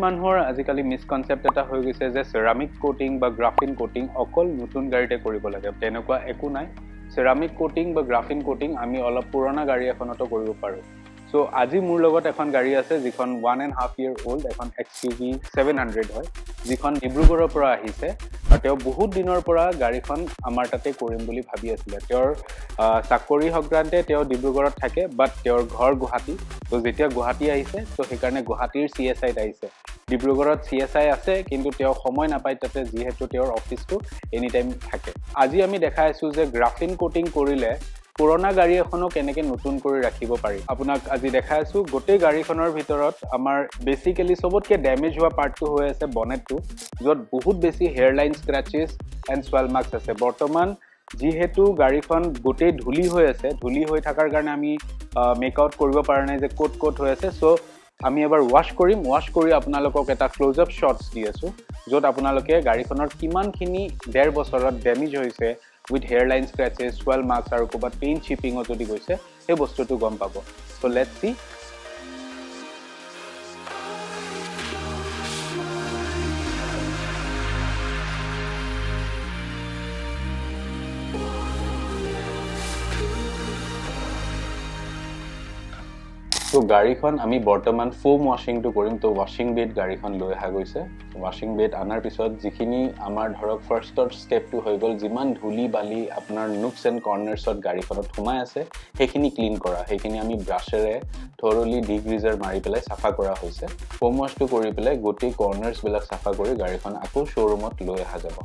মানুহৰ আজিকালি মিসকনসেপ্ট এটা হৈ গৈছে যে সেৰামিক কোটিং বা গ্ৰাফিন কোটিং অকল নতুন গাড়ীতে কৰিব লাগে তেনেকুৱা একো নাই সেৰামিক কোটিং বা গ্ৰাফিন কোটিং আমি অলপ পুৰণা গাড়ী এখনতো কৰিব পাৰো সো আজি মোৰ লগত এখন গাড়ী আছে যিখন 1.5 year old এখন XUV 700 হয় যিখন ডিব্ৰুগড়ৰ পৰা আহিছে আৰু তেওঁ বহুত দিনৰ পৰা গাড়ীখন আমাৰ তাতে কৰিম বুলি ভাবি আছিল তেওঁৰ চাকৰি সংক্ৰান্তে তেওঁ ডিব্ৰুগড়ত থাকে বাট তেওঁৰ ঘৰ গুৱাহাটী তো যেতিয়া গুৱাহাটী আহিছে তো সেইকাৰণে গুৱাহাটীৰ CSIত আহিছে ডিব্ৰুগড়ত CSI আছে কিন্তু তেওঁ সময় নাপায় তাতে যিহেতু তেওঁৰ অফিসটো এনি টাইম থাকে আজি আমি দেখাই আছো যে গ্ৰাফিন কোটিং কৰিলে পুৰণা গাড়ী এখনো কেনেকে নতুন কৰি ৰাখিব পাৰি আপোনাক আজি দেখাই আছো গোটেই গাড়ীখনৰ ভিতৰত আমাৰ বেসিক্যালি সবতকে ড্যামেজ হোৱা পাৰ্টটো হৈ আছে বনেটটো যত বহুত বেছি হেয়াৰলাইন স্ক্ৰ্যাচেছ এন্ড সোৱেল মাৰ্কস আছে বৰ্তমান যেহেতু গাড়ীখন গোটেই ধুলি হৈ আছে ধুলি হৈ থাকাৰ কাৰণে আমি মেক আউট কৰিব পৰা নাই যে কোট হৈ আছে সো আমি এবাৰ ওয়াশ কৰি আপোনালোকক এটা ক্লোজ আপ শটস দি আছো যত আপোনালোকে গাড়ীখনৰ কিমানখিনি 1.5 বছৰত ড্যামেজ হৈছে with hairline scratches, swell marks আৰু কোবাত paint chipping যদি গৈছে এই বস্তুটো গম পাব so let's see তো গাড়ীখন আমি বৰ্তমান ফোম ওয়াশিং টু কৰিম তো ওয়াশিং বেড গাড়ীখন লৈ আহা গৈছে ওয়াশিং বেড আনাৰ পিছত যিখিনি আমাৰ ধৰক ফাৰ্ষ্টৰ ষ্টেপটো হৈ গল যিমান ধুলি বালি আপোনাৰ নুকস এণ্ড কৰ্নাৰ্ছত গাড়ীখনত সোমাই আছে সেইখিনি ক্লিন কৰা সেইখিনি আমি ব্ৰাশেৰে থৰলি ডিগ্ৰিজাৰ মাৰি পেলাই সাফা কৰা হৈছে ফোম ওয়াশটো কৰি পেলাই গোটেই কৰ্নাৰ্ছ বিলাক সাফা কৰি গাড়ীখন আকৌ শ্বৰুমত লৈ আহা যাব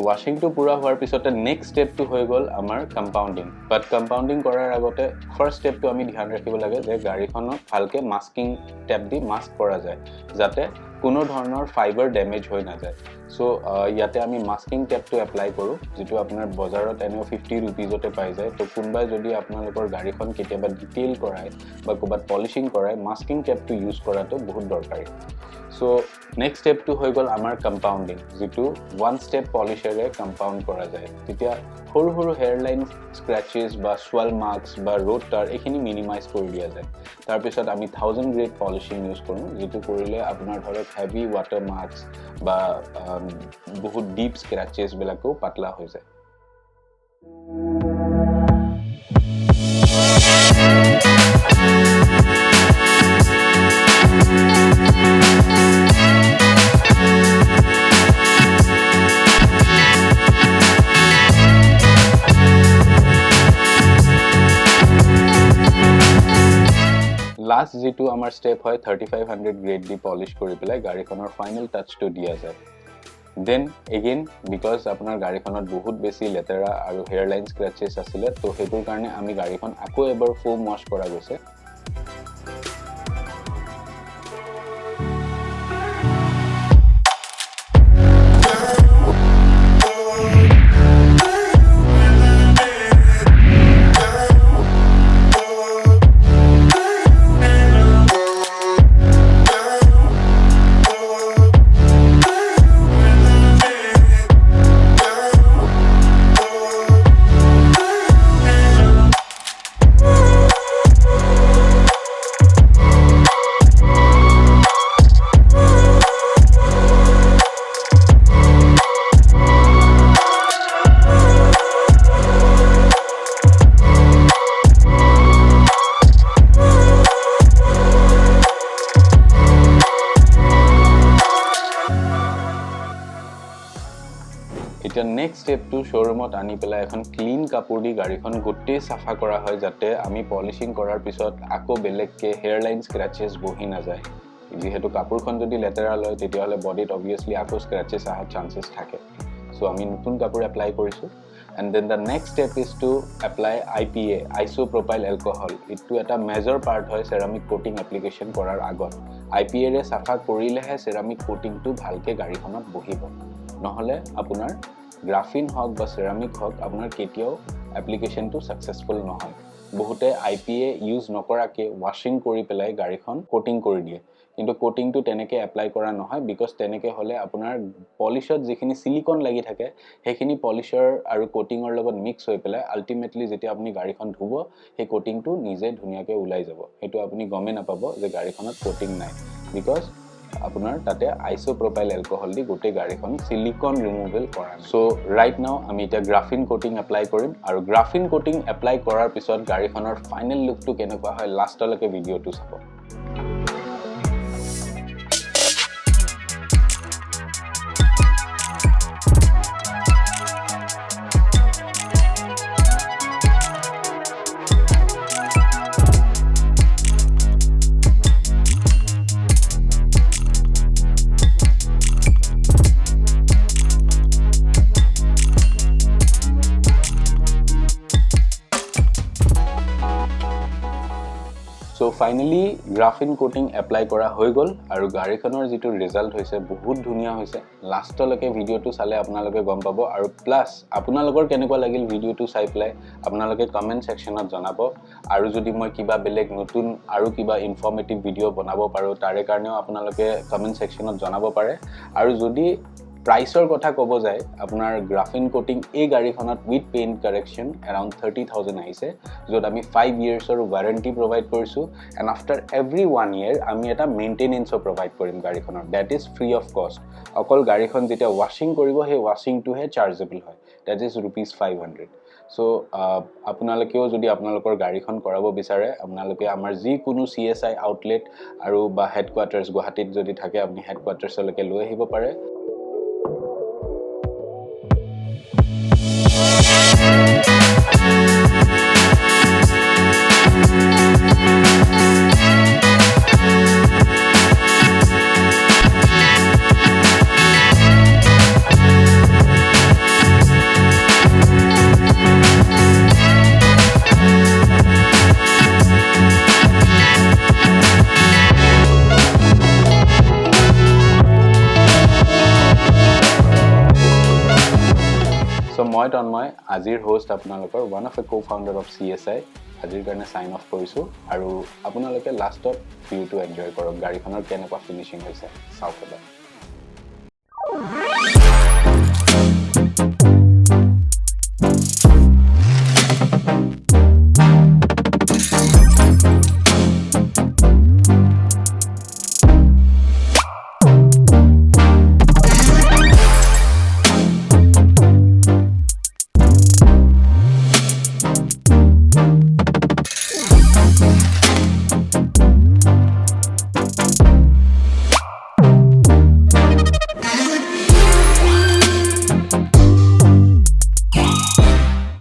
ওয়াশিং টু পুৰা হওয়াৰ পিছতে নেক্সট স্টেপ টু হৈ গল আমাৰ কম্পাউন্ডিং বাট কম্পাউন্ডিং কৰাৰ আগতে ফাৰ্স্ট স্টেপ টু আমি ধ্যান ৰাখিব লাগে যে গাড়ীখনক ভালকে মাস্কিং টেপ দি মাস্ক কৰা যায় যাতে কোনো ধৰণৰ ফাইবাৰ ড্যামেজ হৈ না যায় সো ইয়াতে আমি মাস্কিং টেপটো এপ্লাই কৰো যেটো আপোনাৰ বজাৰত এনেও 50 रुपीजতে পাই যায় তো কোনবাই যদি আপোনালোকৰ গাড়ীখন কেতিয়াবা ডিটেইল কৰায় বা কোবাত পলিশিং কৰায় মাস্কিং টেপটো ইউজ কৰাটো বহুত দৰকাৰী সো নেক্সট স্টেপ টু হৈ গল আমাৰ কম্পাউন্ডিং যেটো ওয়ান স্টেপ পলিশৰে কম্পাউন্ড কৰা যায় তেতিয়া সৰু সৰু হেয়াৰলাইন স্ক্ৰ্যাচেছ বা সোৱেল মাৰ্কস বা ৰোড টাৰ এখিনি মিনিমাইজ কৰি দিয়া যায় তাৰ পিছত আমি 1000 গ্ৰেড পলিশিং ইউজ কৰো যেটো কৰিলে আপোনাৰ ধৰক হেভি ওয়াটাৰ মাৰ্কস বা বহুত ডিপ স্ক্ৰ্যাচেছ বিলাকো পাতলা হৈ যায় লাস্ট যেটো আমাৰ স্টেপ হয় 3500 গ্ৰেড দি পলিশ কৰি পেলাই গাড়ীখনৰ ফাইনাল টাচটো দিয়া যায় দেন এগেইন বিকজ আপোনাৰ গাড়ীখনত বহুত বেছি লেতেৰা আৰু হেয়াৰলাইন স্ক্ৰ্যাচেছ আছিল তো হেতুৰ কাৰণে আমি গাড়ীখন আকৌ এবাৰ ফোম ওয়াশ কৰা গৈছে নেক্সট ষ্টেপটো শ্ব'ৰুমত আনি পেলাই এখন ক্লিন কাপোৰ দি গাড়ীখন গোটেই চাফা কৰা হয় যাতে আমি পলিচিং কৰাৰ পিছত আকৌ বেলেগকে হেয়াৰ লাইন স্ক্ৰেচেছ বহি নাযায় যেহেতু কাপোৰখন যদি লেতেৰা লয় তেতিয়াহ'লে বডিত অবভিয়াছলি আকৌ স্ক্ৰেচেছ অহাৰ চান্সেছ থাকে চ' আমি নতুন কাপোৰ এপ্লাই কৰিছোঁ and then the next step is to apply IPA isopropyl alcohol itu eta major part hoy ceramic coating application korar agot IPA re safa korilehe ceramic coating tu bhalke gari khonot bohibo nohole apunar graphene hok ba ceramic hok apunar ketiao application tu successful nohoy বহুতে IPA use নকৰাকে washing কৰি পেলাই গাড়ীখন কোটিং কৰি দিয়ে কিন্তু কোটিং টু তেনেকে এপ্লাই কৰা নহয় বিকজ তেনেকে হলে আপোনাৰ পলিশত যিখিনি সিলিকন লাগি থাকে হেখিনি পলিশৰ আৰু কোটিংৰ লগত মিক্স হৈ পেলাই আলটিমেটলি যেতিয়া আপুনি গাড়ীখন ধুব হে কোটিং টু নিজে ধুনিয়াকে ওলাই যাব হেতু আপুনি গমে নাপাব যে গাড়ীখনত কোটিং নাই বিকজ আপোনাৰ তাতে আইসোপ্ৰপাইল এলকহল দি গোটে গাড়ীখন সিলিকন ৰিমুভেল কৰা সো ৰাইট নাও আমি এটা গ্ৰাফিন কোটিং এপ্লাই কৰিম আৰু গ্ৰাফিন কোটিং এপ্লাই কৰাৰ পিছত গাড়ীখনৰ ফাইনেল লুকটো কেনেকুৱা হয় লাষ্টলৈকে ভিডিওটো চাব So finally graphene coating apply kora hoi gol aru gari khonor jitu result hoise bahut dhuniya hoise last leke video tu sale apnaloke gom pabo aru plus apnalogor kenekwa lagil video tu sai play apnaloke comment section ot janabo aru jodi moi kiba beleg notun aru kiba informative video banabo paru tare karneo apnaloke comment section ot janabo pare aru jodi प्राइसर कथा कबो जाय आपनार graphene coating ए गाड़ीखनत with paint correction around 30,000 आइसे जोत आमी 5 इयर्सर वारंटी प्रोवाइड কৰিছো एंड आफ्टर एवरी 1 ईयर आमी এটা মেইনটেনেন্সও प्रोवाइड কৰিম গাড়ীখনৰ that is free of cost অকল গাড়ীখন যেতিয়া ওয়াশিং কৰিব হে ওয়াশিং টু হে চাৰ্জেবল হয় दैट इज ₹500 সো আপোনালোকেও যদি আপোনালোকৰ গাড়ীখন কৰাব বিচাৰে আপোনালোকে আমাৰ যি কোনো CSI আউটলেট আৰু বা হেডকোৱাৰ্টাৰ্স গুৱাহাটীত যদি থাকে আপুনি হেডকোৱাৰ্টাৰ্সলৈকে লৈ আহিব পাৰে মই তন্ময় আজিৰ হোষ্ট আপোনালোকৰ one of a co-founder of CSI আজিৰ কাৰণে সাইন অফ কৰিছো আৰু আপোনালোকে লাষ্টত ভিউটো এনজয় কৰক গাড়ীখনৰ কেনেকুৱা ফিনিশিং হৈছে চাওক এবাৰ